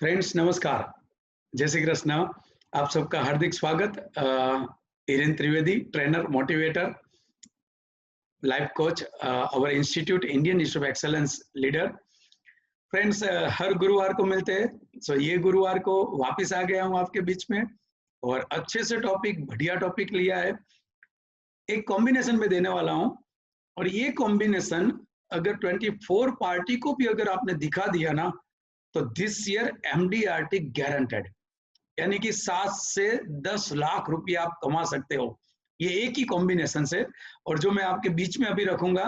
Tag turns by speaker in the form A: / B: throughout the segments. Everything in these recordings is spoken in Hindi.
A: फ्रेंड्स नमस्कार, जय श्री कृष्ण। आप सबका हार्दिक स्वागत। Hiren Trivedi, trainer, motivator, life coach, our institute Indian institute of excellence leader. Friends हर गुरुवार को मिलते हैं। सो ये गुरुवार को वापस आ गया हूँ आपके बीच में और अच्छे से टॉपिक, बढ़िया टॉपिक लिया है। एक कॉम्बिनेशन में देने वाला हूँ और ये कॉम्बिनेशन अगर 24 पार्टी को भी अगर आपने दिखा दिया ना तो दिस ईयर MDRT गारंटेड, यानी कि 7 से 10 लाख रुपया आप कमा सकते हो ये एक ही कॉम्बिनेशन से। और जो मैं आपके बीच में अभी रखूंगा,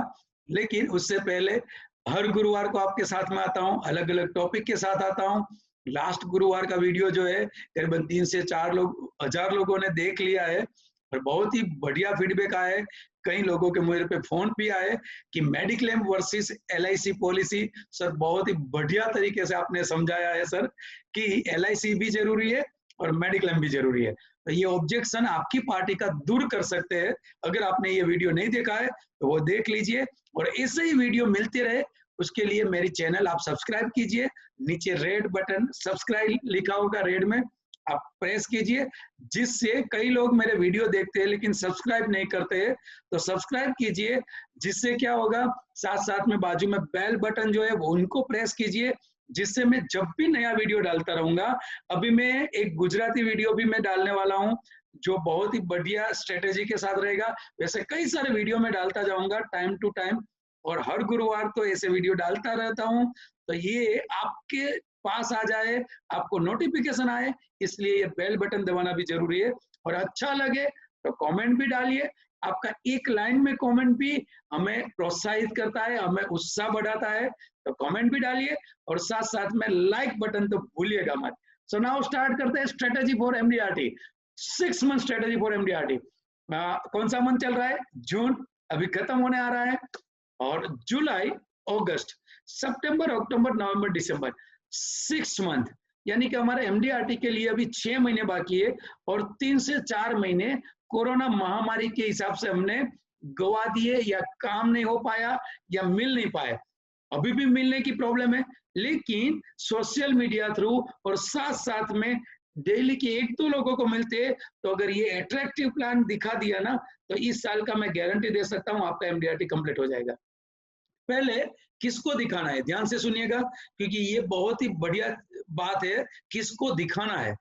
A: लेकिन उससे पहले हर गुरुवार को आपके साथ में आता हूं, अलग अलग टॉपिक के साथ आता हूं। लास्ट गुरुवार का वीडियो जो है करीबन 3 से 4 हजार लोगों ने देख लिया है और बहुत ही बढ़िया फीडबैक आया है। कई लोगों के मेरे पे फोन भी आए कि mediclaim versus LIC policy. Sir बहुत ही बढ़िया तरीके से आपने समझाया है सर कि LIC भी जरूरी है और मेडिक्लेम भी जरूरी है। तो ये ऑब्जेक्शन आपकी पार्टी का दूर कर सकते हैं। अगर आपने ये वीडियो नहीं देखा है तो वो देख लीजिए और ऐसे ही वीडियो मिलते रहे उसके लिए मेरी चैनल आप सब्सक्राइब कीजिए। नीचे रेड बटन सब्सक्राइब लिखा होगा रेड में, आप प्रेस कीजिए, जिससे कई लोग मेरे वीडियो देखते हैं लेकिन सब्सक्राइब नहीं करते हैं। तो सब्सक्राइब कीजिए, जिससे क्या होगा, साथ साथ में बाजू में बेल बटन जो है वो उनको प्रेस कीजिए, जिससे मैं जब भी नया वीडियो डालता रहूंगा। अभी मैं एक गुजराती वीडियो भी मैं डालने वाला हूं जो बहुत ही बढ़िया स्ट्रेटेजी के साथ रहेगा। वैसे कई सारे वीडियो में डालता जाऊंगा टाइम टू टाइम और हर गुरुवार तो ऐसे वीडियो डालता रहता हूं। तो ये आपके पास आ जाए, आपको नोटिफिकेशन आए, इसलिए ये बेल बटन दबाना भी जरूरी है। और अच्छा लगे तो कमेंट भी डालिए। आपका एक लाइन में कमेंट भी हमें प्रोत्साहित करता है, हमें उत्साह बढ़ाता है। तो कमेंट भी डालिए और साथ साथ में लाइक बटन तो भूलिएगा मत। सो नाउ स्टार्ट करते हैं strategy for MDRT, 6 month strategy for MDRT। कौन सा मंथ चल रहा है? जून अभी खत्म होने आ रहा है और जुलाई, अगस्त, सितंबर, अक्टूबर, नवंबर, दिसंबर, 6 मंथ, यानी कि हमारे MDRT के लिए अभी 6 महीने बाकी है और 3 से 4 महीने कोरोना महामारी के हिसाब से हमने गवा दिए या काम नहीं हो पाया या मिल नहीं पाए। अभी भी मिलने की प्रॉब्लम है, लेकिन सोशल मीडिया थ्रू और साथ साथ में डेली के 1-2 लोगों को मिलते हैं। तो अगर ये अट्रैक्टिव प्लान दिखा दिया ना तो इस साल का मैं गारंटी दे सकता हूँ आपका MDRT कंप्लीट हो जाएगा। पहले किसको दिखाना है, ध्यान से सुनिएगा क्योंकि ये बहुत ही बढ़िया बात है। किसको दिखाना है?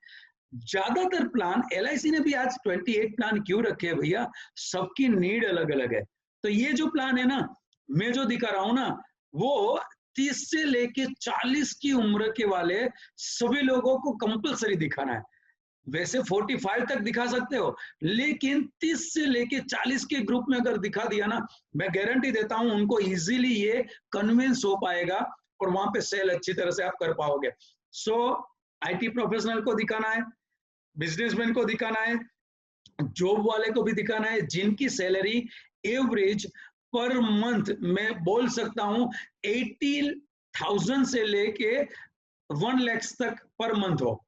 A: ज्यादातर प्लान LIC ने भी आज 28 प्लान क्यों रखे हैं भैया? सबकी नीड अलग अलग है। तो ये जो प्लान है ना, मैं जो दिखा रहा हूं ना, वो 30 से लेके 40 की उम्र के वाले सभी लोगों को कंपलसरी दिखाना है। वैसे 45 तक दिखा सकते हो, लेकिन 30 से लेके 40 के ग्रुप में अगर दिखा दिया ना, मैं गारंटी देता हूं उनको इजीली ये कन्विंस हो पाएगा और वहां पे सेल अच्छी तरह से आप कर पाओगे। सो IT प्रोफेशनल को दिखाना है, बिजनेसमैन को दिखाना है, जॉब वाले को भी दिखाना है, जिनकी सैलरी एवरेज पर मंथ मैं बोल सकता हूं 80,000 से लेके 1 लाख तक पर मंथ हो।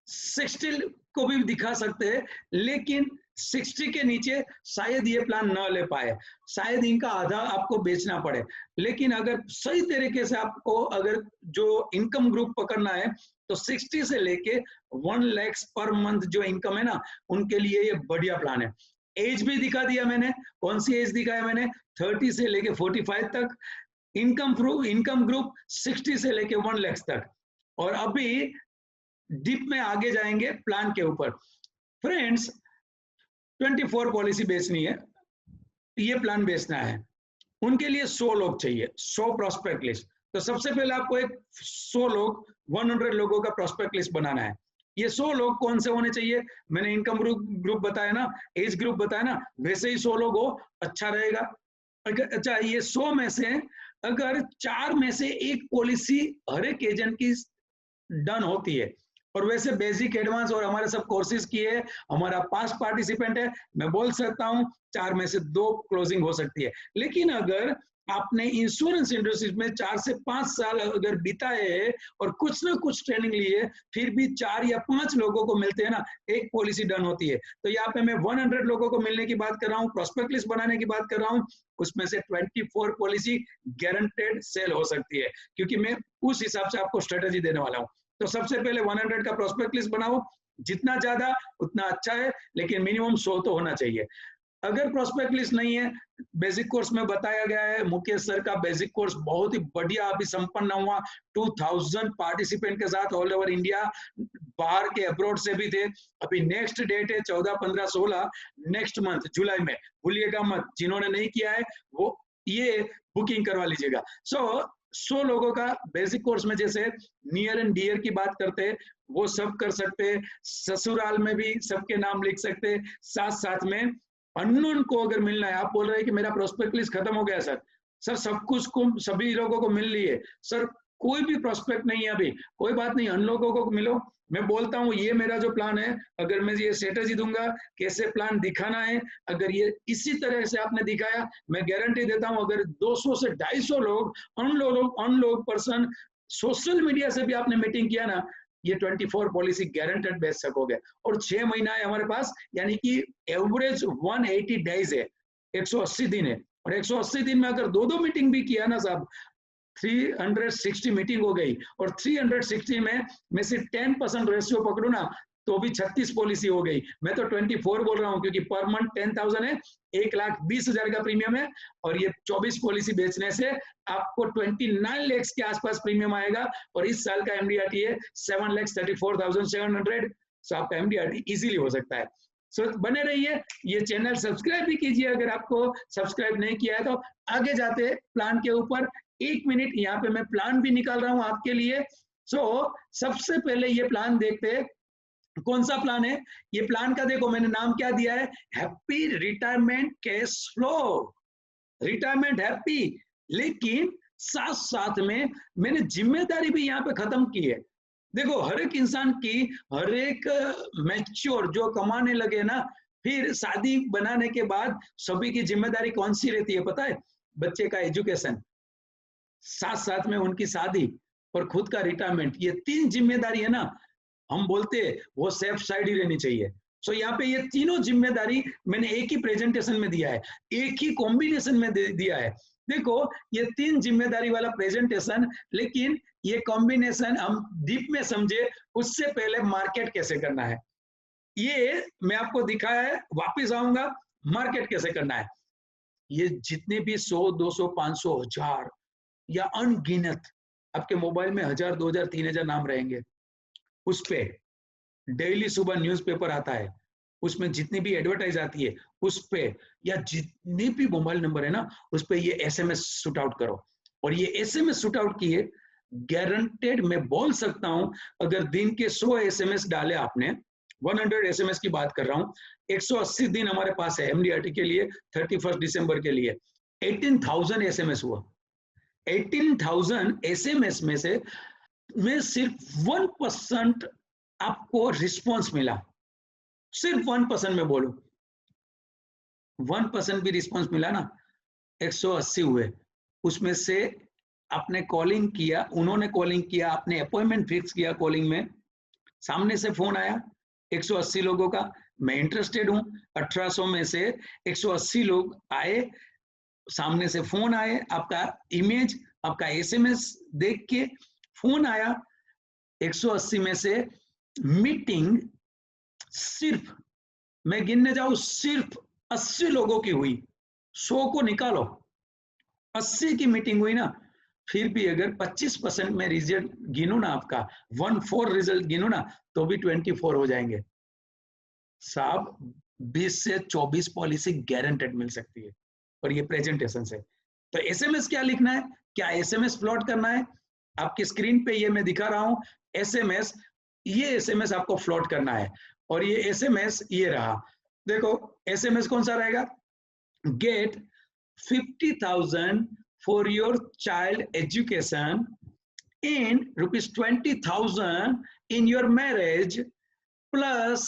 A: 60 को भी दिखा सकते हैं, लेकिन 60 के नीचे शायद ये प्लान न ले पाए, शायद इनका आधा आपको बेचना पड़े। लेकिन अगर सही तरीके से आपको अगर जो इनकम ग्रुप पकड़ना है तो 60 से लेके 1 लाख पर मंथ जो इनकम है ना, उनके लिए ये बढ़िया प्लान है। एज भी दिखा दिया मैंने, कौन सी एज दिखाया मैंने? 30 से लेके 45 तक। इनकम ग्रुप 60 से लेके 1 लाख तक। और अभी डीप में आगे जाएंगे प्लान के ऊपर। फ्रेंड्स 24 पॉलिसी बेचनी है, ये प्लान बेचना है, उनके लिए 100 लोग चाहिए, 100 प्रोस्पेक्ट लिस्ट। तो सबसे पहले आपको एक 100 लोग, 100 लोगों का प्रोस्पेक्ट लिस्ट बनाना है। ये 100 लोग कौन से होने चाहिए? मैंने इनकम ग्रुप बताया ना, एज ग्रुप बताया ना, वैसे ही 100 लोग हो, अच्छा रहेगा। अच्छा, ये 100 में से अगर 4 में से एक पॉलिसी हर एक एजेंट की डन होती है, और वैसे बेसिक, एडवांस और हमारे सब कोर्सेज किए, हमारा पास पार्टिसिपेंट है, मैं बोल सकता हूं 4 में से 2 क्लोजिंग हो सकती है। लेकिन अगर आपने इंश्योरेंस इंडस्ट्री में 4 से 5 साल अगर बिताए हैं और कुछ ना कुछ ट्रेनिंग लिए, फिर भी 4 या 5 लोगों को मिलते हैं ना, एक पॉलिसी डन होती है। तो यहाँ पे मैं 100 लोगों को मिलने की बात कर रहा हूँ, प्रोस्पेक्ट लिस्ट बनाने की बात कर रहा हूँ, उसमें से 24 पॉलिसी गारंटेड सेल हो सकती है, क्योंकि मैं उस हिसाब से आपको स्ट्रेटेजी देने वाला हूँ। तो सबसे पहले 100 का प्रोस्पेक्ट लिस्ट बनाओ, जितना ज्यादा उतना अच्छा है, लेकिन मिनिमम 100 तो होना चाहिए। अगर प्रोस्पेक्ट लिस्ट नहीं है, बेसिक कोर्स में बताया गया है, मुकेश सर का बेसिक कोर्स बहुत ही बढ़िया अभी संपन्न हुआ, 2000 पार्टिसिपेंट के साथ ऑल ओवर इंडिया, बाहर के अब्रॉड से भी थे। अभी नेक्स्ट डेट है 14, 15, 16 नेक्स्ट मंथ जुलाई में, भूलिएगा मत, जिन्होंने नहीं किया है वो ये बुकिंग करवा लीजिएगा। 100 लोगों का बेसिक कोर्स में, जैसे नियर एंड डियर की बात करते हैं वो सब कर सकते हैं, ससुराल में भी सबके नाम लिख सकते हैं, साथ साथ में अननोन को अगर मिलना है, आप बोल रहे हैं कि मेरा प्रोस्पेक्ट लिस्ट खत्म हो गया सर सब कुछ को सभी लोगों को मिल ली है सर, कोई भी प्रोस्पेक्ट नहीं है अभी, कोई बात नहीं, अन लोगों को मिलो। मैं बोलता हूँ ये मेरा जो प्लान है, अगर मैं ये स्ट्रेटेजी दूंगा कैसे प्लान दिखाना है, अगर ये इसी तरह से आपने दिखाया, मैं गारंटी देता हूँ अगर 200 से 250 लोग अन लोग पर्सन सोशल मीडिया से भी आपने मीटिंग किया ना, ये 24 पॉलिसी गारंटेड बेच सकोगे। और 6 महीना है हमारे पास, यानी कि एवरेज 180 डेज है, 180 दिन है, और 180 दिन में अगर 2-2 मीटिंग भी किया ना साहब, 360 मीटिंग हो गई, और 360 में से 10% रेशियो पकड़ू ना तो भी 36 पॉलिसी हो गई। मैं तो 24 बोल रहा हूँ क्योंकि पर मंथ 10,000 है, 1,20,000 का प्रीमियम है, और ये 24 पॉलिसी बेचने से आपको 29 लाख के आसपास प्रीमियम आएगा, और इस साल का एमडीआरटी है 7,34,700। सो आपका एमडीआरटी इजीली हो सकता है। सो बने रहिए, ये चैनल सब्सक्राइब भी कीजिए अगर आपको सब्सक्राइब नहीं किया है तो। आगे जाते प्लान के ऊपर, 1 मिनट यहाँ पे मैं प्लान भी निकाल रहा हूँ आपके लिए। सबसे पहले ये प्लान देखते हैं, कौन सा प्लान है ये। प्लान का देखो मैंने नाम क्या दिया है, happy retirement cash flow, retirement happy, लेकिन साथ साथ में मैंने जिम्मेदारी भी यहाँ पे खत्म की है। देखो हर एक इंसान की, हर एक मैच्योर जो कमाने लगे ना, फिर शादी बनाने के बाद सभी की जिम्मेदारी कौन सी रहती है पता है, बच्चे का एजुकेशन, साथ साथ में उनकी शादी और खुद का रिटायरमेंट, ये 3 जिम्मेदारी है ना, हम बोलते हैं वो सेफ साइड ही रहनी चाहिए। यहाँ पे ये तीनों जिम्मेदारी मैंने एक ही प्रेजेंटेशन में दिया है, एक ही कॉम्बिनेशन में दिया है। देखो ये 3 जिम्मेदारी वाला प्रेजेंटेशन, लेकिन ये कॉम्बिनेशन हम डीप में समझे उससे पहले मार्केट कैसे करना है ये मैं आपको दिखाया है, वापिस आऊंगा मार्केट कैसे करना है। ये जितने भी 100, 200, 500, 1000 या अनगिनत आपके मोबाइल में 1000, 2000, 3000 नाम रहेंगे, उस पे डेली सुबह न्यूज़पेपर आता है, उसमें जितनी भी एडवर्टाइज आती है उस पे, या जितने भी मोबाइल नंबर है ना उस पे ये एसएमएस शूट आउट करो। और ये एसएमएस शूट आउट किए, गारंटेड मैं बोल सकता हूं, अगर दिन के 100 एसएमएस डाले आपने, 100 एसएमएस की बात कर रहा हूं, 180 दिन हमारे पास है एमडीआरटी के लिए, 31 दिसंबर के लिए 18,000 एसएमएस हुआ। 18,000 एसएमएस में से में सिर्फ 1% आपको रिस्पॉन्स मिला, सिर्फ 1% में बोलो, 1% भी रिस्पॉन्स मिला ना, 180 हुए, उसमें से आपने कॉलिंग किया, उन्होंने कॉलिंग किया, आपने अपॉइंटमेंट फिक्स किया, कॉलिंग में सामने से फोन आया 180 लोगों का, मैं इंटरेस्टेड हूं, 1800 में से 180 लोग आए, सामने से फोन आए, आपका इमेज, आपका एसएमएस देख के फोन आया, 180 में से मीटिंग सिर्फ, मैं गिनने जाऊं, सिर्फ 80 लोगों की हुई, 100 को निकालो, 80 की मीटिंग हुई ना, फिर भी अगर 25% में रिजल्ट गिनो ना, आपका 14 रिजल्ट गिनो ना, तो भी 24 हो जाएंगे साहब। 20 से 24 पॉलिसी गारंटेड मिल सकती है, और ये प्रेजेंटेशन से। तो एसएमएस क्या लिखना है, क्या एसएमएस प्लॉट करना है, आपकी स्क्रीन पे ये मैं दिखा रहा हूं एसएमएस, ये एसएमएस आपको फ्लॉट करना है, और ये एसएमएस ये रहा। देखो एसएमएस कौन सा रहेगा, gate 50,000 for your child education in ₹20,000 in your marriage plus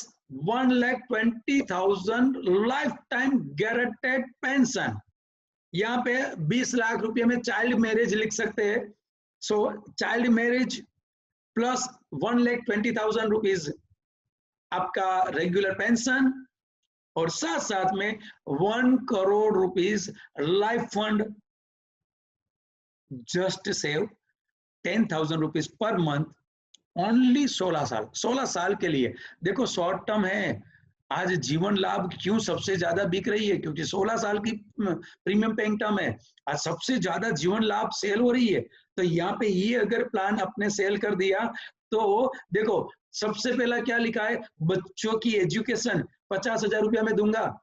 A: 1,20,000 lifetime guaranteed pension। यहाँ पे 20 लाख रुपए में चाइल्ड मैरिज लिख सकते हैं। चाइल्ड मैरिज प्लस 1,20,000 रुपीज आपका रेगुलर पेंशन, और साथ साथ में 1 crore rupees life fund, just save 10,000 rupees per month only 16 साल, 16 साल के लिए। देखो शॉर्ट टर्म है, आज जीवन लाभ क्यों सबसे ज्यादा बिक रही है, क्योंकि 16 साल की प्रीमियम पेइंग टर्म है। आज सबसे ज्यादा जीवन लाभ सेल हो रही है, तो यहाँ पे ये अगर प्लान अपने सेल कर दिया तो देखो सबसे पहला क्या लिखा है, बच्चों की एजुकेशन 50,000 रुपया में दूंगा,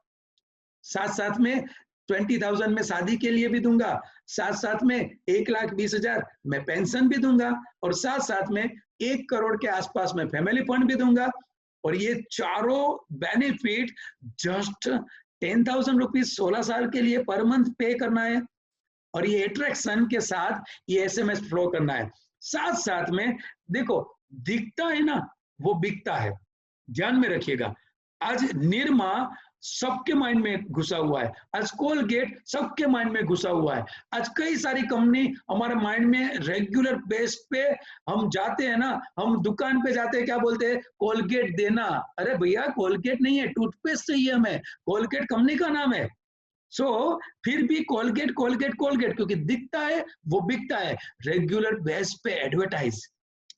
A: साथ साथ में 20,000 में शादी के लिए भी दूंगा, साथ साथ में 1,20,000 मैं पेंशन भी दूंगा, और साथ साथ में 1 करोड़ के आसपास में फैमिली फंड भी दूंगा। और ये चारों बेनिफिट जस्ट 10,000 रुपीज 16 साल के लिए पर मंथ पे करना है, और ये अट्रैक्शन के साथ ये SMS फ्लो करना है। साथ साथ में देखो दिखता है ना वो बिकता है, ध्यान में रखिएगा। आज निरमा सबके माइंड में घुसा हुआ है, आज कोलगेट सबके माइंड में घुसा हुआ है, आज कई सारी कंपनी हमारे माइंड में रेगुलर बेस पे हम जाते हैं ना, हम दुकान पे जाते हैं, क्या बोलते हैं, कोलगेट देना। अरे भैया कोलगेट नहीं है, टूथपेस्ट चाहिए हमें, कोलगेट कंपनी का नाम है। फिर भी कोलगेट कोलगेट कोलगेट, क्योंकि दिखता है वो बिकता है, रेगुलर बेस पे एडवर्टाइज।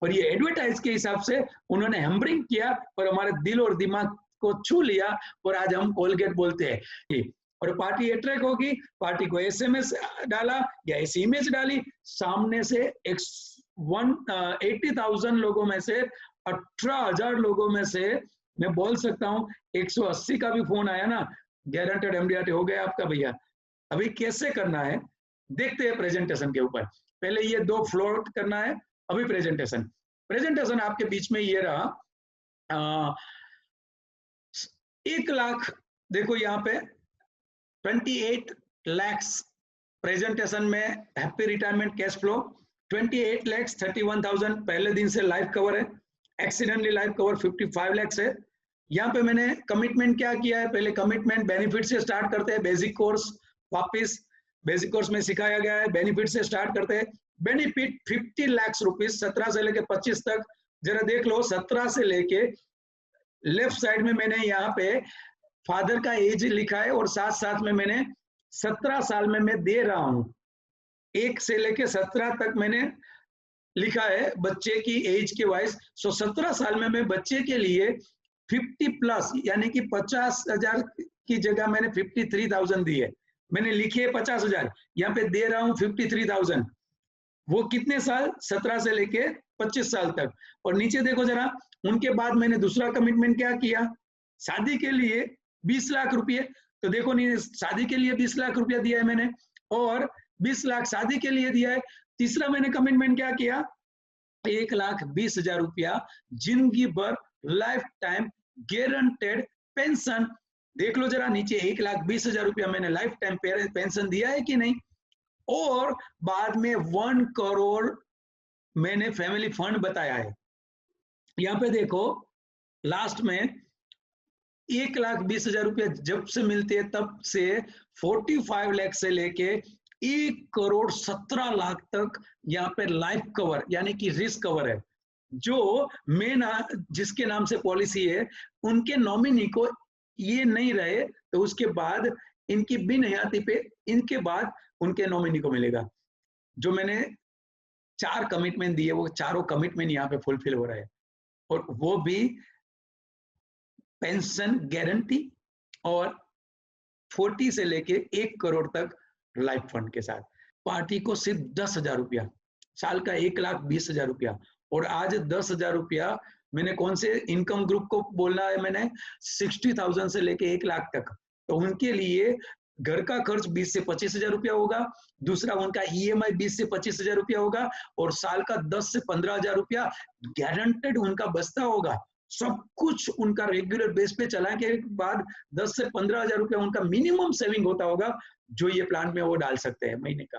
A: और ये एडवर्टाइज के हिसाब से उन्होंने हैम्बरिंग किया और हमारे दिल और दिमाग को छू लिया, और आज हम कोलगेट बोलते हैं। और पार्टी अट्रैक्ट होगी, पार्टी को SMS डाला या ऐसी इमेज डाली, सामने से 80,000 लोगों में से 18,000 लोगों में से मैं बोल सकता हूँ 180 का भी फोन आया ना, गारंटेड MDRT हो गया आपका भैया। अभी कैसे करना है देखते हैं प्रेजेंटेशन के ऊपर। पहले ये 2 फ्लोट करना है, अभी प्रेजेंटेशन आपके बीच में ये रहा। 1 लाख, देखो यहाँ पे 28 lakhs प्रेजेंटेशन में हैप्पी रिटायरमेंट कैश फ्लो, 28,31,000 पहले दिन से लाइफ कवर है, एक्सीडेंटली लाइफ कवर 55 lakhs है। यहाँ पे मैंने कमिटमेंट क्या किया है, पहले कमिटमेंट बेनिफिट से स्टार्ट करते हैं, बेसिक कोर्स वापिस बेसिक कोर्स में सिखाया गया है, बेनिफिट से स्टार्ट करते हैं। बेनिफिट 50 lakhs रुपीज 17 से लेके 25 तक, जरा देख लो 17 से लेके लेफ्ट साइड में मैंने यहाँ पे फादर का एज लिखा है, और साथ साथ में मैंने 17 साल में मैं दे रहा हूं, 1 से लेके 17 तक मैंने लिखा है बच्चे की एज के वाइज। 17 साल में मैं बच्चे के लिए 50 प्लस यानी कि 50,000 की जगह मैंने 53,000 दी है, मैंने लिखी है 50,000, यहाँ पे दे रहा हूँ 53,000। वो कितने साल, 17 से लेके 25 साल तक। और नीचे देखो जरा, उनके बाद मैंने दूसरा कमिटमेंट क्या किया, शादी के लिए 20 लाख रुपए। तो देखो नहीं, शादी के लिए 20 लाख रुपया दिया है मैंने, और 20 लाख शादी के लिए दिया है। तीसरा मैंने कमिटमेंट क्या किया, 1,20,000 रुपया जिंदगी भर लाइफ टाइम गारंटेड पेंशन। देख लो जरा नीचे, 1,20,000 रुपया मैंने लाइफ टाइम पेंशन दिया है कि नहीं। और बाद में 1 करोड़ मैंने फैमिली फंड बताया है। यहाँ पे देखो लास्ट में 1,20,000 रुपया जब से मिलते हैं तब से 45 लाख से लेके 1,17,00,000 तक यहाँ पे लाइफ कवर यानी कि रिस्क कवर है। जो मेन जिसके नाम से पॉलिसी है उनके नॉमिनी को ये नहीं रहे तो उसके बाद इनकी बिन हयाती पे इनके बाद उनके नॉमिनी को मिलेगा। जो मैंने 4 कमिटमेंट दिए वो चारों कमिटमेंट यहाँ पे फुलफिल हो रहे हैं, और वो भी पेंशन गारंटी और 40 से लेके 1 करोड़ तक लाइफ फंड के साथ। पार्टी को सिर्फ 10,000 रुपया, साल का 1,20,000 रुपया। और आज 10,000 रुपया मैंने कौन से इनकम ग्रुप को बोलना है, मैंने 60,000 से लेके 1 लाख तक। तो उनके लिए घर का खर्च 20 से 25,000 रुपया होगा, दूसरा उनका EMI 20 से 25,000 रुपया होगा, और साल का 10 से 15,000 रुपया गारंटेड उनका बचता होगा। सब कुछ उनका रेगुलर बेस पे चलाने के बाद 10 से 15,000 रुपया उनका मिनिमम सेविंग होता होगा, जो ये प्लान में वो डाल सकते हैं महीने का।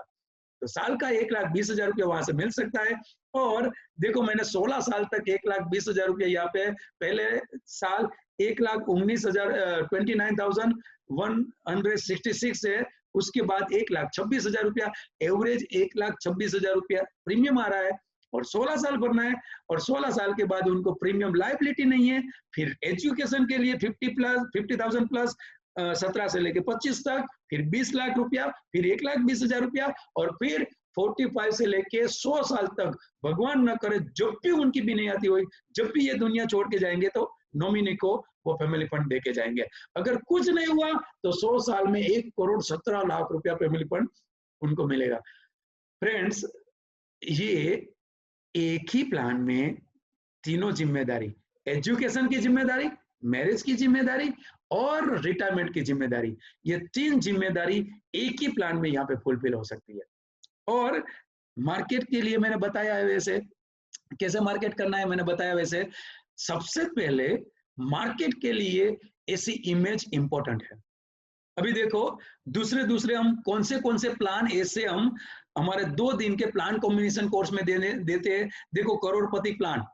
A: तो साल का 1,20,000 रुपया वहां से मिल सकता है। और देखो मैंने 16 साल तक 1,20,000 रुपया यहाँ पे, पहले साल 1,19,000 29,166 है, उसके बाद 1,26,000 रुपया एवरेज 1,26,000 रुपया प्रीमियम आ रहा है, और 16 साल भरना है। और 16 साल के बाद उनको प्रीमियम लायबिलिटी नहीं है। फिर एजुकेशन के लिए 50,000 प्लस 17 से लेके 25 तक, फिर 20 लाख रुपया, फिर 1,20,000 रुपया, और फिर 45 से लेके 100 साल तक, भगवान न करे जब भी उनकी भी नहीं आती हुई, जब भी ये दुनिया छोड़ के जाएंगे तो नॉमिनी को वो फैमिली फंड देके जाएंगे। अगर कुछ नहीं हुआ तो 100 साल में 1,17,00,000 रुपया फैमिली फंड उनको मिलेगा। फ्रेंड्स, ये एक ही प्लान में तीनों जिम्मेदारी, एजुकेशन की जिम्मेदारी, मैरिज की जिम्मेदारी और रिटायरमेंट की जिम्मेदारी, ये 3 जिम्मेदारी एक ही प्लान में यहाँ पे फुलफिल हो सकती है। और मार्केट के लिए मैंने बताया है, वैसे कैसे मार्केट करना है मैंने बताया। वैसे सबसे पहले मार्केट के लिए ऐसी इमेज इंपॉर्टेंट है। अभी देखो दूसरे हम कौन से प्लान ऐसे हम हमारे 2 दिन के प्लान कॉम्बिनेशन कोर्स में देते हैं। देखो करोड़पति प्लान,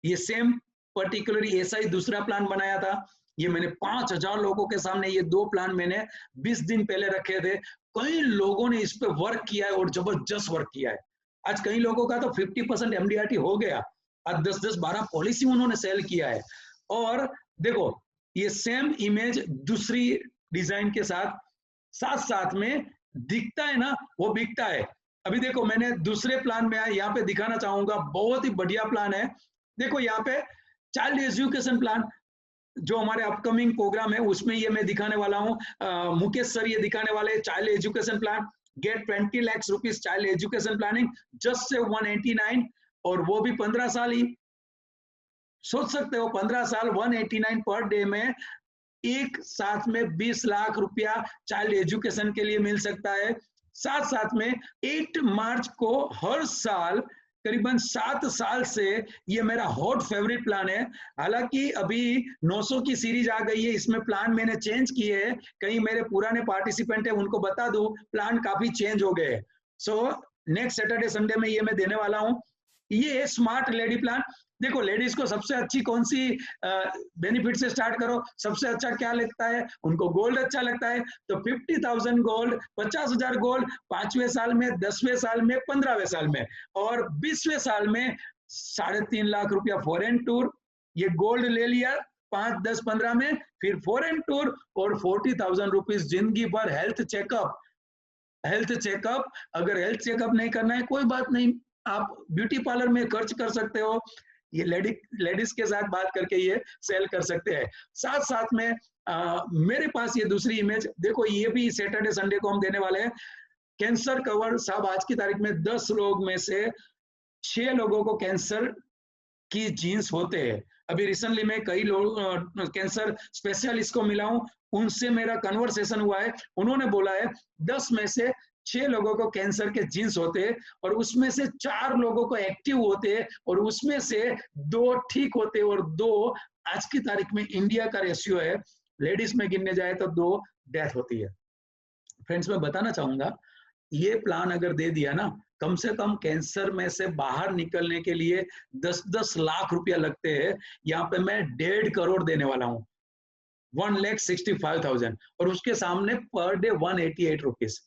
A: ये सेम पर्टिकुलरली ऐसा ही दूसरा प्लान बनाया था। ये मैंने 5,000 लोगों के सामने ये 2 प्लान मैंने 20 दिन पहले रखे थे। कई लोगों ने इस पे वर्क किया है और जबरदस्त वर्क किया है। आज कई लोगों का तो 50% एमडीआरटी हो गया, आज 10-12 पॉलिसी उन्होंने सेल किया है। और देखो ये सेम इमेज दूसरी डिजाइन के साथ में दिखता है ना, वो बिकता है। अभी देखो मैंने दूसरे प्लान में यहाँ पे दिखाना चाहूंगा, बहुत ही बढ़िया प्लान है। देखो यहाँ पे चाइल्ड एजुकेशन प्लान जो हमारे अपकमिंग प्रोग्राम है उसमें ये मैं दिखाने वाला हूँ। मुकेश सर ये दिखाने वाले child education plan, get 20 lakh rupees child education planning just से 189, और वो भी 15 साल ही। सोच सकते हो 15 साल 189 पर डे में एक साथ में 20 लाख रुपया चाइल्ड एजुकेशन के लिए मिल सकता है। साथ में 8 मार्च को हर साल करीबन 7 साल से ये मेरा हॉट फेवरेट प्लान है। हालांकि अभी 900 की सीरीज आ गई है, इसमें प्लान मैंने चेंज किए हैं। कहीं मेरे पुराने पार्टिसिपेंट है उनको बता दूं प्लान काफी चेंज हो गए। सो नेक्स्ट सैटरडे संडे में ये मैं देने वाला हूं। ये है स्मार्ट लेडी प्लान। देखो लेडीज को सबसे अच्छी कौन सी बेनिफिट से स्टार्ट करो, सबसे अच्छा क्या लगता है उनको? गोल्ड अच्छा लगता है, तो 50,000 गोल्ड, 50,000 गोल्ड 5वें साल में, 10वें साल में, 15वें साल में, और 20वें साल में 3.5 लाख रुपया फॉरेन टूर। ये गोल्ड ले लिया 5, 10, 15 में, फिर फॉरेन टूर और 40,000 रुपीज जिंदगी भर हेल्थ चेकअप। अगर हेल्थ चेकअप नहीं करना है कोई बात नहीं, आप ब्यूटी पार्लर में खर्च कर सकते हो। ये लेडीज के साथ बात करके ये सेल कर सकते हैं। साथ में मेरे पास ये दूसरी इमेज देखो, ये भी सैटरडे संडे को हम देने वाले हैं। कैंसर कवर साहब, आज की तारीख में 10 लोग में से 6 लोगों को कैंसर की जीन्स होते हैं। अभी रिसेंटली मैं कई लोग कैंसर स्पेशलिस्ट को मिला हूं, उनसे मेरा कन्वर्सेशन हुआ है। उन्होंने बोला है 10 में से 6 लोगों को कैंसर के जीन्स होते हैं, और उसमें से 4 लोगों को एक्टिव होते हैं, और उसमें से 2 ठीक होते हैं, और 2 आज की तारीख में इंडिया का रेशियो है, लेडीज में गिनने जाए तो 2 डेथ होती है। फ्रेंड्स, मैं बताना चाहूंगा ये प्लान अगर दे दिया ना, कम से कम कैंसर में से बाहर निकलने के लिए 10-10 लाख रुपया लगते हैं। यहाँ पे मैं 1.5 करोड़ देने वाला हूँ, 1,65,000, और उसके सामने पर डे 188 रुपीज।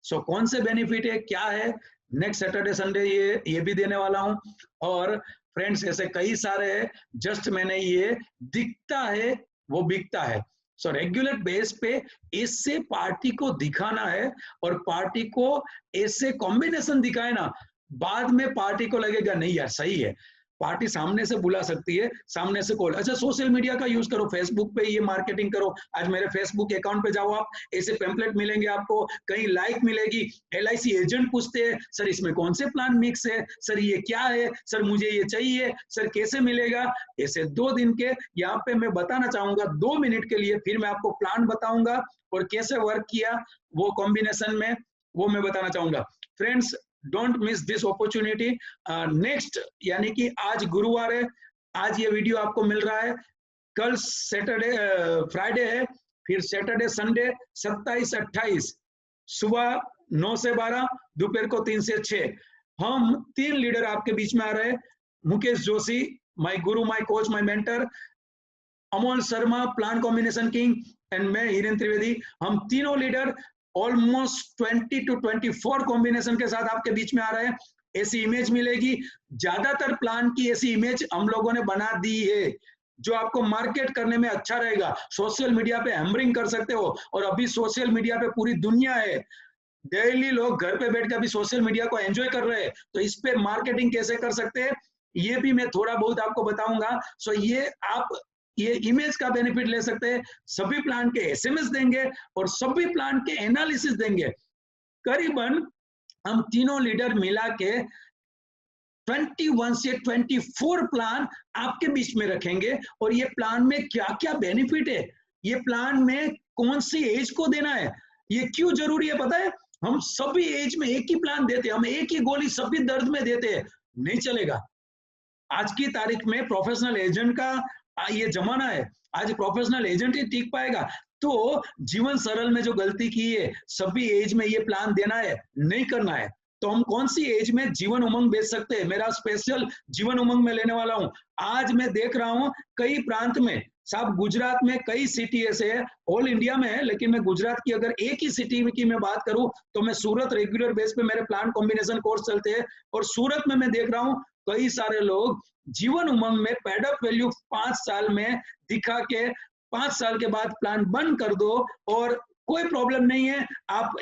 A: सो कौन से बेनिफिट है, क्या है, नेक्स्ट सैटरडे संडे ये भी देने वाला हूं। और फ्रेंड्स ऐसे कई सारे हैं, जस्ट मैंने ये दिखता है वो बिकता है। सो रेगुलर बेस पे ऐसे पार्टी को दिखाना है, और पार्टी को ऐसे कॉम्बिनेशन दिखाए ना, बाद में पार्टी को लगेगा नहीं यार सही है। पार्टी सामने से बुला सकती है, सामने से कॉल। अच्छा, सोशल मीडिया का यूज करो, फेसबुक पे ये मार्केटिंग करो। आज मेरे फेसबुक अकाउंट पे जाओ आप, ऐसे पेम्पलेट मिलेंगे आपको, कहीं लाइक मिलेगी। LIC एजेंट पूछते हैं सर इसमें कौन से प्लान मिक्स है, सर ये क्या है, सर मुझे ये चाहिए, सर कैसे मिलेगा। ऐसे 2 दिन के यहाँ पे मैं बताना चाहूंगा 2 मिनट के लिए, फिर मैं आपको प्लान बताऊंगा और कैसे वर्क किया वो कॉम्बिनेशन में, वो मैं बताना चाहूंगा। Friends, don't miss this opportunity. Next यानी कि आज गुरुवार है, आज ये वीडियो आपको मिल रहा है, कल सैटरडे फ्राइडे है, फिर सैटरडे संडे 27-28 सुबह 9 से 12, दोपहर को 3 से 6 हम 3 लीडर आपके बीच में आ रहे हैं। Mukesh Joshi, my Guru, my coach, my mentor, Amol Sharma, plan combination king, and मैं हिरेन त्रिवेदी। हम तीनों लीडर ऑलमोस्ट 20 to 24 कॉम्बिनेशन के साथ आपके बीच में आ रहे हैं। ऐसी इमेज मिलेगी, ज्यादातर प्लान की ऐसी इमेज हम लोगों ने बना दी है जो आपको मार्केट करने में अच्छा रहेगा। सोशल मीडिया पे हैमरिंग कर सकते हो, और अभी सोशल मीडिया पे पूरी दुनिया है। डेली लोग घर पे बैठ के अभी सोशल मीडिया को एंजॉय कर रहे हैं, तो इस पे मार्केटिंग कैसे कर सकते हैं ये भी मैं थोड़ा बहुत आपको बताऊंगा। सो ये आप ये इमेज का बेनिफिट ले सकते हैं, सभी प्लान के एसएमएस देंगे और सभी प्लान के एनालिसिस देंगे। करीबन हम तीनों लीडर मिला के 21 से 24 प्लान आपके बीच में रखेंगे, और ये प्लान में क्या क्या बेनिफिट है, ये प्लान में कौन सी एज को देना है, ये क्यों जरूरी है पता है? हम सभी एज में एक ही प्लान देते हैं, हम एक ही गोली सभी दर्द में देते हैं, नहीं चलेगा। आज की तारीख में प्रोफेशनल एजेंट का ये जमाना है, आज प्रोफेशनल एजेंट ही टिक पाएगा। तो जीवन सरल में जो गलती की है, सभी एज में ये प्लान देना है, नहीं करना है। तो हम कौन सी एज में जीवन उमंग बेच सकते हैं, मेरा स्पेशल जीवन उमंग में लेने वाला हूं। आज मैं देख रहा हूं कई प्रांत में, साहब गुजरात में कई सिटी ऐसे है, ऑल इंडिया में है, लेकिन मैं गुजरात की अगर एक ही सिटी की मैं बात करूं तो मैं सूरत रेगुलर बेस पे मेरे प्लान कॉम्बिनेशन कोर्स चलते हैं, और सूरत में मैं देख रहा हूं कई सारे लोग जीवन उमंग में पेडअप वैल्यू 5 साल में दिखा के 5 साल के बाद प्लान बंद कर दो और कोई प्रॉब्लम नहीं है, आप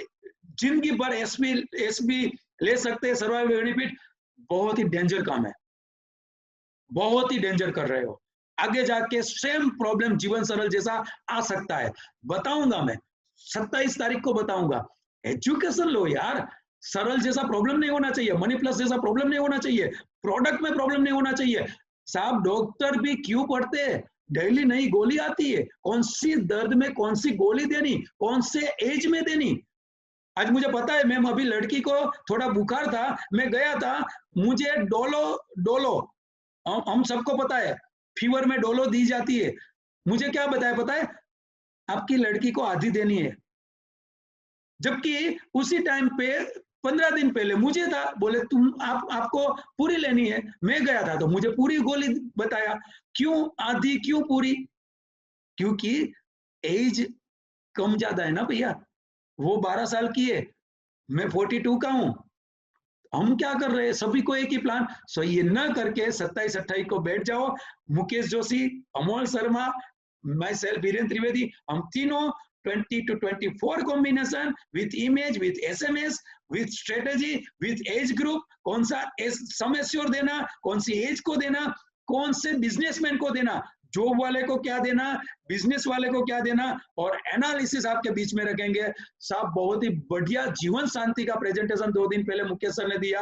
A: जिंदगी भर एसबी ले सकते हैं, सर्वाइवल बेनिफिट। बहुत ही डेंजर काम है, बहुत ही डेंजर कर रहे हो, आगे जाके सेम प्रॉब्लम जीवन सरल जैसा आ सकता है। बताऊंगा मैं 27 तारीख को बताऊंगा। एजुकेशन लो यार, सरल जैसा प्रॉब्लम नहीं होना चाहिए, मनी प्लस जैसा प्रॉब्लम नहीं होना चाहिए, प्रोडक्ट में प्रॉब्लम नहीं होना चाहिए। साहब डॉक्टर भी क्यों पढ़ते हैं, डेली नई गोली आती है, कौन सी दर्द में कौन सी गोली देनी, कौन से एज में देनी। आज मुझे पता है, मैम अभी लड़की को थोड़ा बुखार था, मैं गया था, मुझे डोलो डोलो हम सबको पता है फीवर में डोलो दी जाती है, मुझे क्या बताया पता है, आपकी लड़की को आधी देनी है। जबकि उसी टाइम पे 15 दिन पहले मुझे था, बोले तुम आपको पूरी लेनी है, मैं गया था तो मुझे पूरी गोली बताया। क्यों आधी क्यों पूरी? क्योंकि एज कम ज्यादा है ना भैया, वो 12 साल की है, मैं 42 का हूं, हम क्या कर रहे हैं, सभी को एक ही प्लान। सो ये न करके 27-28 को बैठ जाओ, मुकेश जोशी, अमोल शर्मा, मैं सेल्फ वीरेंद्र त्रिवेदी, हम तीनों 20 to 24 combination with image, with SMS, with strategy, with age group, कौन सा सम एश्योर देना, कौन सी एज को देना, कौन से बिजनेसमैन को देना, जॉब वाले को क्या देना, बिजनेस वाले को क्या देना, और एनालिसिस आपके बीच में रखेंगे। साहब बहुत ही बढ़िया जीवन शांति का प्रेजेंटेशन 2 दिन पहले मुकेश सर ने दिया,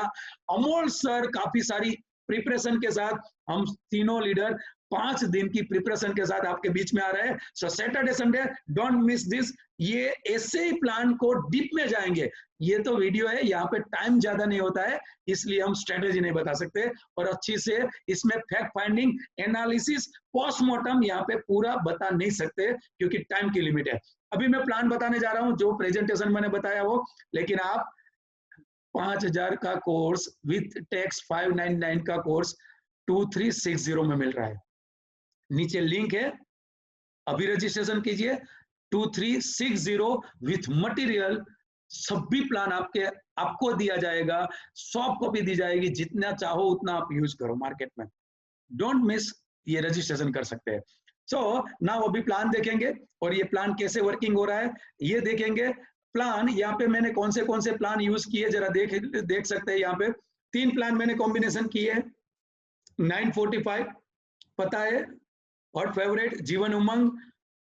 A: अमोल सर काफी सारी प्रिपरेशन के साथ, हम तीनों लीडर 5 दिन की प्रिपरेशन के साथ आपके बीच में आ रहे हैं। सो Saturday Sunday don't miss this, ये ऐसे ही प्लान को डीप में जाएंगे। ये तो वीडियो है, यहाँ पे टाइम ज्यादा नहीं होता है, इसलिए हम स्ट्रेटेजी नहीं बता सकते, और अच्छी से इसमें फैक्ट फाइंडिंग, एनालिसिस, पोस्टमार्टम यहाँ पे पूरा बता नहीं सकते क्योंकि टाइम की लिमिट है। अभी मैं प्लान बताने जा रहा हूँ जो प्रेजेंटेशन मैंने बताया वो, लेकिन आप 5000 का कोर्स विथ टैक्स 599 का कोर्स 2360 में मिल रहा है, नीचे लिंक है, अभी रजिस्ट्रेशन कीजिए। 2360 विथ मटेरियल, सभी प्लान आपको दिया जाएगा, सॉफ्ट कॉपी दी जाएगी, जितना चाहो उतना आप यूज करो मार्केट में, डोंट मिस, ये रजिस्ट्रेशन कर सकते हैं। सो नाउ अभी प्लान देखेंगे और ये प्लान कैसे वर्किंग हो रहा है ये देखेंगे। प्लान यहाँ पे मैंने कौन से प्लान यूज किए जरा देख सकते हैं, यहाँ पे 3 प्लान मैंने कॉम्बिनेशन किए। 945 पता है, और फेवरेट जीवन उमंग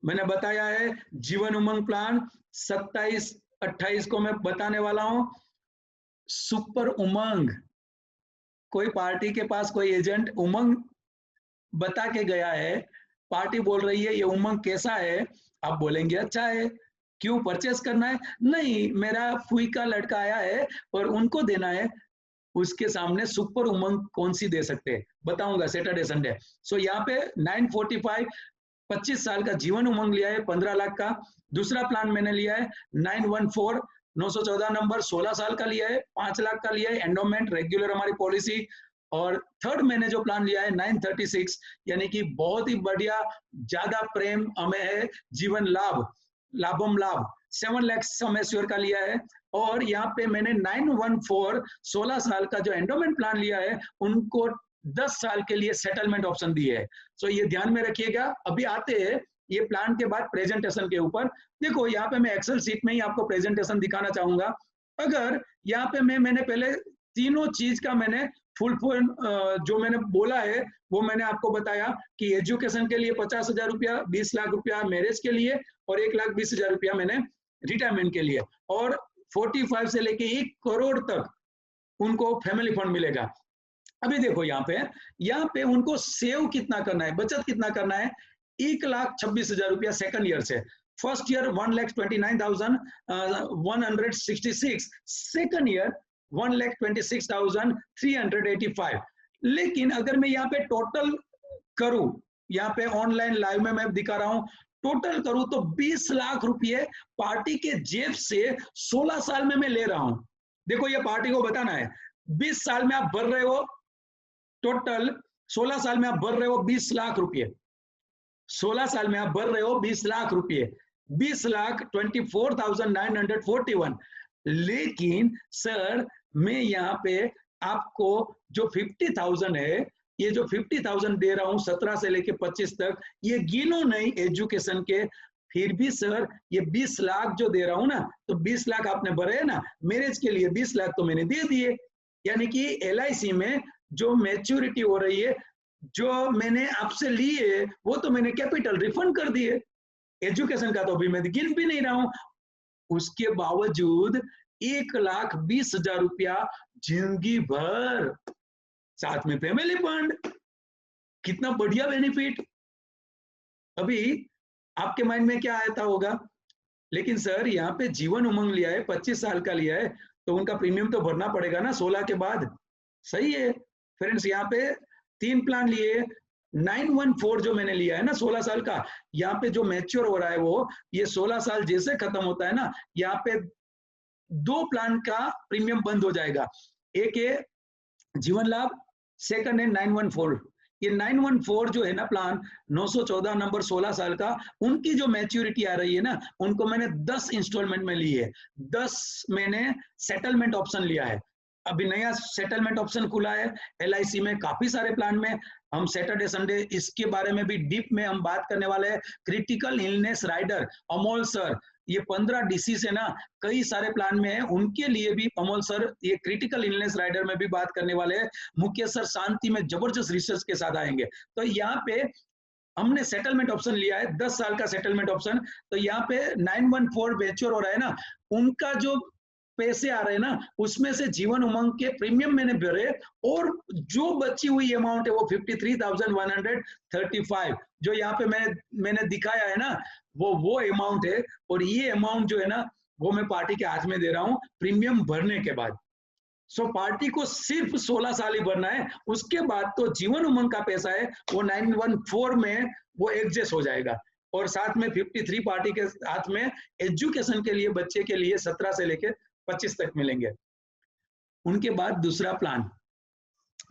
A: मैंने बताया है, जीवन उमंग प्लान 27-28 को मैं बताने वाला हूं। सुपर उमंग, कोई पार्टी के पास कोई एजेंट उमंग बता के गया है, पार्टी बोल रही है ये उमंग कैसा है, आप बोलेंगे अच्छा है, क्यों परचेस करना है? नहीं, मेरा फुई का लड़का आया है और उनको देना है, उसके सामने सुपर उमंग कौन सी दे सकते हैं बताऊंगा सैटरडे संडे। सो यहाँ पे 945 25 साल का जीवन उमंग लिया है 15 लाख का। दूसरा प्लान मैंने लिया है 914 914 नंबर 16 साल का लिया है, 5 लाख का लिया है, एंडोमेंट रेगुलर हमारी पॉलिसी। और थर्ड मैंने जो प्लान लिया है 936, यानी कि बहुत ही बढ़िया, ज्यादा प्रेम हमें है, जीवन लाभ, लाभम लाभ 7 लाख सम एश्योर का लिया है। और यहाँ पे मैंने 914 16 साल का जो एंडोमेंट प्लान लिया है उनको 10 साल के लिए सेटलमेंट ऑप्शन दिए है। सो ये ध्यान में रखिएगा। अभी आते हैं ये प्लान के बाद प्रेजेंटेशन के ऊपर। देखो यहाँ पे मैं एक्सेल सीट में ही आपको प्रेजेंटेशन दिखाना चाहूंगा। अगर यहाँ पे मैंने पहले तीनों चीज का मैंने फुल जो मैंने बोला है वो मैंने आपको बताया कि एजुकेशन के लिए 50,000 रुपया, 20 लाख रुपया मैरिज के लिए और 1,20,000 रुपया मैंने रिटायरमेंट के लिए, और 45 से लेके 1 करोड़ तक उनको फैमिली फंड मिलेगा। अभी देखो यहाँ पे उनको सेव कितना करना है, बचत कितना करना है, 1,26,000 रुपया सेकंड ईयर से। First year 1,29,166, second year 1,26,385। लेकिन अगर मैं यहाँ पे टोटल करूं, यहाँ पे ऑनलाइन लाइव में मैं दिखा रहा हूं, टोटल करूं तो 20 लाख रुपए पार्टी के जेब से 16 साल में मैं ले रहा हूं। देखो ये पार्टी को बताना है, 20 साल में आप भर रहे हो, टोटल 16 साल में आप भर रहे हो 20 लाख रुपए, 16 साल में आप भर रहे हो 20 लाख रुपए, 20,24,941। लेकिन सर मैं यहाँ पे आपको जो 50,000 है, ये जो 50,000 दे रहा हूं 17 से लेके 25 तक, ये गिनो नहीं एजुकेशन के, फिर भी सर ये 20 लाख जो दे रहा हूं ना, तो 20 लाख आपने भरे है ना, मैरिज के लिए 20 लाख तो मैंने दे दिए। यानी कि LIC में जो मैच्योरिटी हो रही है, जो मैंने आपसे लिए वो तो मैंने कैपिटल रिफंड कर दिए, एजुकेशन का तो अभी मैं गिन भी नहीं रहा हूं। उसके बावजूद 1,20,000 रुपया जिंदगी भर, साथ में फैमिली फंड, कितना बढ़िया बेनिफिट। अभी आपके माइंड में क्या आता होगा, लेकिन सर यहाँ पे जीवन उमंग लिया है, 25 साल का लिया है, तो उनका प्रीमियम तो भरना पड़ेगा ना 16 के बाद। सही है फ्रेंड्स, यहाँ पे 3 प्लान लिए, 914 जो मैंने लिया है ना 16 साल का, यहाँ पे जो मैच्योर हो रहा है वो, ये 16 साल जैसे खत्म होता है ना, यहाँ पे 2 प्लान का प्रीमियम बंद हो जाएगा। एक है जीवन लाभ, सेकंड है 914। ये 914 जो है ना प्लान, 914 नंबर 16 साल का, उनकी जो मैच्योरिटी आ रही है ना, उनको मैंने 10 इंस्टॉलमेंट में ली है, 10 मैंने सेटलमेंट ऑप्शन लिया है। अभी नया सेटलमेंट ऑप्शन खुला है LIC में, काफी सारे प्लान में हम सैटरडे संडे इसके बारे में भी डीप में हम बात करने वाले हैं। Critical illness rider Amol sir, ये 15 डिसीज है ना, कई सारे प्लान में है, उनके लिए भी अमोल सर ये क्रिटिकल इलनेस राइडर में भी बात करने वाले हैं। मुकेश सर शांति में जबरदस्त रिसर्च के साथ आएंगे। तो यहाँ पे हमने सेटलमेंट ऑप्शन लिया है, 10 साल का सेटलमेंट ऑप्शन। तो यहाँ पे 914 मैच्योर हो रहा है ना, उनका जो पैसे आ रहे हैं ना, उसमें से जीवन उमंग के प्रीमियम मैंने भरे, और जो बची हुई अमाउंट है वो 53,135, जो यहाँ पे मैंने दिखाया है ना, वो अमाउंट है। और ये अमाउंट जो है ना, वो मैं पार्टी के हाथ में दे रहा हूँ प्रीमियम भरने के बाद। सो पार्टी को सिर्फ 16 साल ही भरना है, उसके बाद तो जीवन उमंग का पैसा है वो 914 में वो एडजस्ट हो जाएगा। और साथ में 53 पार्टी के हाथ में एजुकेशन के लिए, बच्चे के लिए 17 से लेकर 25 तक मिलेंगे। उनके बाद दूसरा प्लान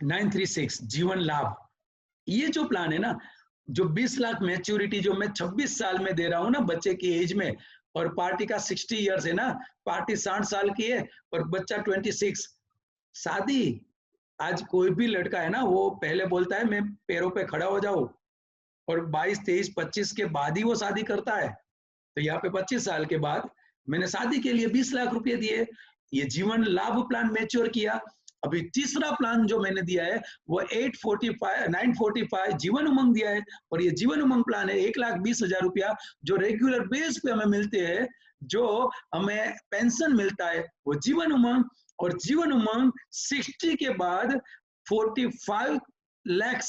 A: 936 जीवन लाभ, ये जो प्लान है ना, जो 20 लाख मैच्योरिटी जो मैं 26 साल में दे रहा हूं ना बच्चे की एज में, और पार्टी का 60 इयर्स है ना, पार्टी 60 साल की है और बच्चा 26। शादी, आज कोई भी लड़का है ना, वो पहले बोलता है मैं पैरों पे खड़ा हो जाऊं, और 22, 23, 25 के बाद ही वो शादी करता है। तो यहाँ पे 25 साल के बाद मैंने शादी के लिए 20 लाख रुपए दिए, ये जीवन लाभ प्लान मैच्योर किया। अभी तीसरा प्लान जो मैंने दिया है वो 945 जीवन उमंग दिया है, और ये जीवन उमंग प्लान है 1,20,000 रुपया, जो रेगुलर बेस पे हमें मिलते हैं, जो हमें पेंशन मिलता है वो जीवन उमंग। और जीवन उमंग 60 के बाद 45 लाख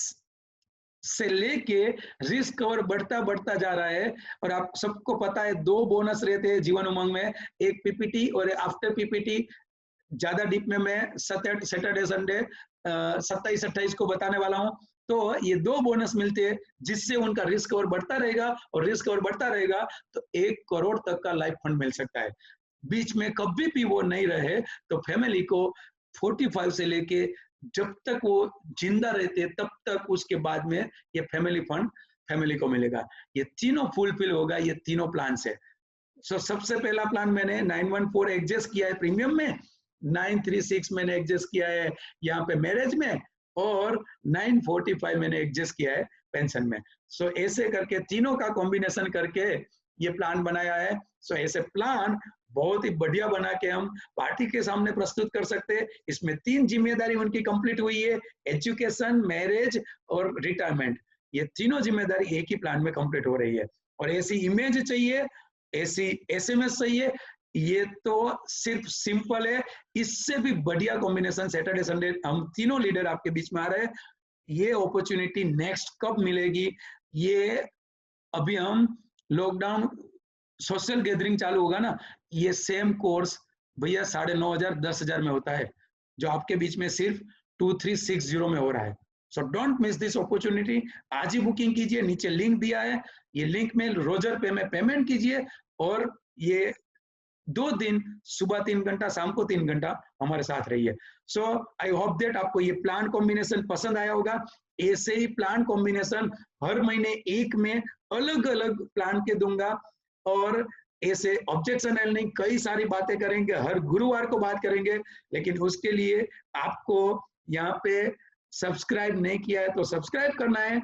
A: से लेके रिस्क कवर बढ़ता बढ़ता जा रहा है। और आप सबको पता है 2 बोनस रहते हैं जीवन उमंग में, एक PPT और आफ्टर PPT। ज्यादा डीप में मैं सैटरडे संडे 27-28 को बताने वाला हूं। तो ये 2 बोनस मिलते हैं, जिससे उनका रिस्क कवर बढ़ता रहेगा, और रिस्क कवर बढ़ता रहेगा तो 1 करोड़ तक का लाइफ फंड मिल सकता है। बीच में कभी भी वो नहीं रहे तो फैमिली को 45 से लेके जब तक वो जिंदा रहते तब तक, उसके बाद में ये फैमिली फंड फैमिली को मिलेगा। ये तीनों फुलफिल होगा ये तीनों प्लान से। सो सबसे पहला प्लान मैंने 914 एडजस्ट किया है प्रीमियम में, 936 मैंने एडजस्ट किया है यहाँ पे मैरिज में, और 945 मैंने एडजस्ट किया है पेंशन में। सो ऐसे करके तीनों का कॉम्बिनेशन करके ये प्लान बनाया है। सो ऐसे प्लान बहुत ही बढ़िया बना के हम पार्टी के सामने प्रस्तुत कर सकते हैं। इसमें 3 जिम्मेदारी उनकी कंप्लीट हुई है, एजुकेशन, मैरिज और रिटायरमेंट। ये तीनों जिम्मेदारी एक ही प्लान में कंप्लीट हो रही है। और ऐसी इमेज चाहिए, ऐसी एसएमएस चाहिए, ये तो सिर्फ सिंपल है। इससे भी बढ़िया कॉम्बिनेशन सैटरडे संडे हम तीनों लीडर आपके बीच में आ रहे हैं। ये अपॉर्चुनिटी नेक्स्ट कब मिलेगी? ये अभी हम लॉकडाउन सोशल गैदरिंग चालू होगा ना, ये सेम कोर्स भैया 9,500 10,000 में होता है, जो आपके बीच में सिर्फ 2360 में हो रहा है। So don't miss this opportunity. आज ही बुकिंग कीजिए, नीचे लिंक दिया है, ये लिंक में रोजर पे में पेमेंट कीजिए और ये 2 दिन सुबह 3 घंटा, शाम को 3 घंटा हमारे साथ रहिए। सो आई होप दैट आपको ये प्लान कॉम्बिनेशन पसंद आया होगा। ऐसे ही प्लान कॉम्बिनेशन हर महीने एक में अलग अलग प्लान के दूंगा और ऐसे ऑब्जेक्शन नहीं, कई सारी बातें करेंगे, हर गुरुवार को बात करेंगे। लेकिन उसके लिए आपको यहाँ पे सब्सक्राइब नहीं किया है तो सब्सक्राइब करना है,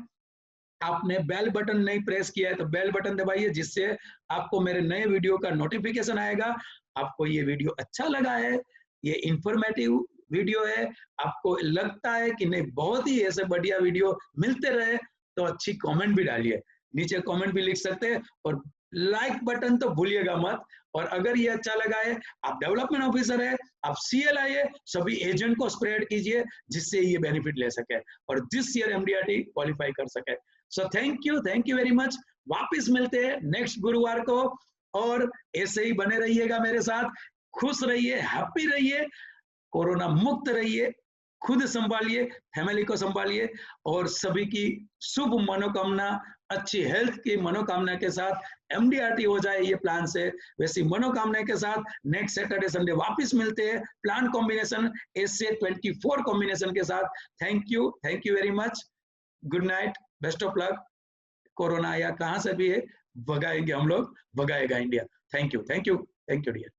A: आपने बेल बटन नहीं प्रेस किया है तो बेल बटन दबाइए, जिससे आपको मेरे नए वीडियो का नोटिफिकेशन आएगा। आपको ये वीडियो अच्छा लगा है, ये इंफॉर्मेटिव वीडियो है, आपको लगता है कि नहीं बहुत ही ऐसे बढ़िया वीडियो मिलते रहे, तो अच्छी कमेंट भी डालिए, नीचे कमेंट भी लिख सकते हैं। और लाइक बटन तो भूलिएगा मत। और अगर ये अच्छा लगा है, आप डेवलपमेंट ऑफिसर है, आप CLI है, सभी एजेंट को स्प्रेड कीजिए, जिससे ये बेनिफिट ले सके और दिस ईयर MDRT क्वालिफाई कर सके। So thank you very much. वापस मिलते हैं नेक्स्ट गुरुवार को और ऐसे ही बने रहिएगा मेरे साथ। खुश रहिए, हैप्पी रहिए, कोरोना मुक्त रहिए, खुद संभालिए, फैमिली को संभालिए और सभी की शुभ मनोकामना, अच्छी हेल्थ की मनोकामना के साथ MDRT हो जाए ये प्लान से, वैसी मनोकामना के साथ नेक्स्ट सैटरडे संडे वापस मिलते हैं प्लान कॉम्बिनेशन SA24 कॉम्बिनेशन के साथ। Thank you very much. Good night, best of luck. Corona या कहां से भी है, भगाएंगे हम लोग, भगाएगा इंडिया। Thank you dear.